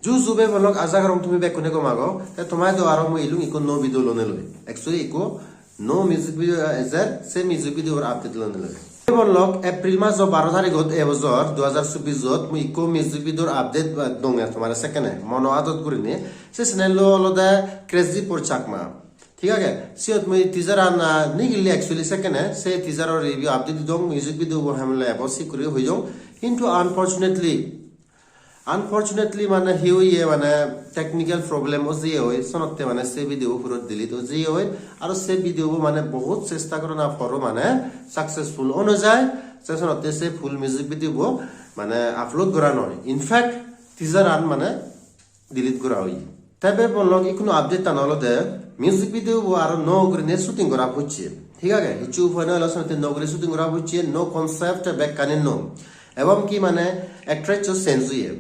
Jube Bolog Azagarom to me back on Egomago, that Tomato Aromo Ilum, no video lonely. Actually, no music video as that, same music video or update lonely. Bolog, April Mas of Baratari got Evazor, Doazar Subizot, Miko music video update, but don't have to second, Mono Adot Gurine, Sesnello, the Crazy por Chakma. ठीक है सियत में teaser आना नहीं गिल्ली actually second है से teaser और review update दों म्यूजिक वीडियो वो हमले अबोसी करियो हो जाऊं किंतु अनफॉर्चुनेटली माने हियो ये माने टेक्निकल प्रॉब्लम हो जे होय सनते माने से वीडियो पुरो डिलीट हो जे होय और से वीडियो वो माने बहुत चेष्टा करो ना फरो माने सक्सेसफुल होनो जाय से सनते से फुल म्यूजिक वीडियो वो माने अपलोड करा नय इनफैक्ट टीजर आन माने डिलीट करा होय तबे बोललो इकुनो अपडेट तानलो दे म्यूजिक वीडियो वो आरो नो ग्रेने शूटिंग करा होच्छे ठीक है हिचु फाइनल असनते नो ग्रे शूटिंग करा होच्छे नो कॉन्सेप्ट बैक काने नो एवं की माने एक्ट्रेस जो सेंजुए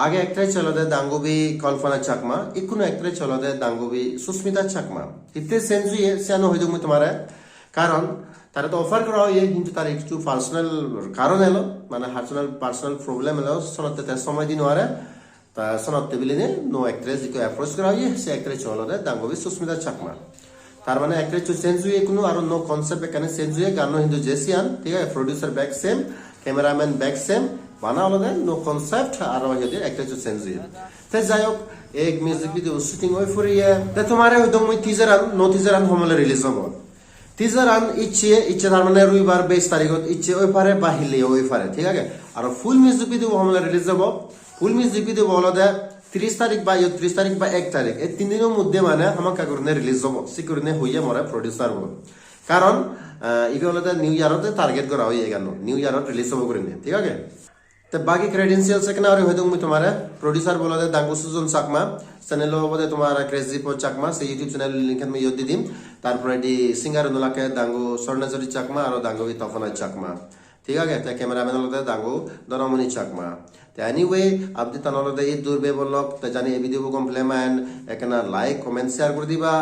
आगे एक्ट्रेस चलो दे दांगोबी कल्पना चाकमा इकुनो एक्ट्रेस चलो दे दांगोबी सुस्मिता चाकमा इतने सेंजुए सियानो होय दुम तुम्हारे कारण तारे तो ऑफर करा ये हिंदू तारे एकटू पर्सनल कारण हेलो माने पर्सनल प्रॉब्लम हेलो सनते ते समय दिन वारे ता सनते बिलिने नो एक्ट्रेस को अप्रोच करा ये से एक्ट्रेस चलो दे दांगोबी सुस्मिता चाकमा तार माने एक्ट्रेस जो सेंजुए इकुनो आरो नो कॉन्सेप्ट काने सेंजुए गानो हिंदू जेसियान ठीक है producer back same cameraman back same बना वाला है नो कॉन्सेप्ट आरो ये एक्ट्रेस जो सेंजुए ते जायक एक म्यूजिक वीडियो शूटिंग होय फुरी है ते तुम्हारे होय दम टीजर नो टीजर आन हमले रिलीज हो टीजर आन इच्छे तार माने रविवार 22 तारिखत इच्छे होय पारे बा हिले होय पारे ठीक है आरो फुल म्यूजिक वीडियो हमले रिलीज हो फुल म्यूजिक वीडियो बोलो दे 30 तारिख बा 30 तारिख बा 1 तारिख ए तीन दिनों मध्य माने हम का करने रिलीज हो सिकुरने होय मोरे प्रोड्यूसर हो कारण इबे হলো নিউ ইয়ারতে টার্গেট করা হয় এগানো নিউ ইয়ারত রিলিজ হবে করে নে ঠিক আছে তো বাকি ক্রেডেনশিয়ালস এখানে আর হয়তো আমি তোমার প্রোডিউসার বলা দে দাঙ্গু সুজন চাকমা চ্যানেল হবে তোমার ক্রেজি পো চাকমা সেই ইউটিউব চ্যানেল লিংক আমি ইয়ে দি দিম তারপরে দি সিঙ্গার নলাকে দাঙ্গু স্বর্ণজরি চাকমা আর দাঙ্গু তফনা চাকমা ঠিক আছে তে ক্যামেরাম্যান হলো দাঙ্গু দনমনি চাকমা তে এনিওয়ে আপনি তানলো দে এই দূরবে বলক তে জানি এই ভিডিও কমপ্লিমেন্ট এখানে লাইক কমেন্ট শেয়ার করে দিবা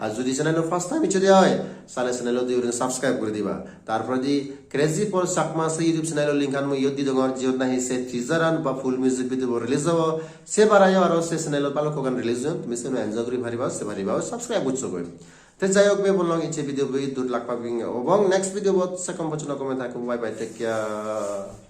আর যদি চ্যানেল ফার্স্ট টাইম ইচ্ছে দেওয়া হয় তাহলে চ্যানেল দিয়ে সাবস্ক্রাইব করে দিবা তারপর দি ক্রেজি ফর চাকমা সে ইউটিউব চ্যানেল লিংক আন মই ইয়দি দগর জিও না সে টিজার আন বা ফুল মিউজিক ভিডিও রিলিজ হবে সে বারায় আর সে চ্যানেল পালো কোন রিলিজ হবে তুমি সেন এনজয় করে ভারিবা সে ভারিবা সাবস্ক্রাইব করছো কই তে যাই হোক বে বললাম ইচ্ছে ভিডিও বই দূর লাগ পাবিং এবং নেক্সট ভিডিও বহুত সেকম বচন কমে থাকো বাই বাই টেক কেয়ার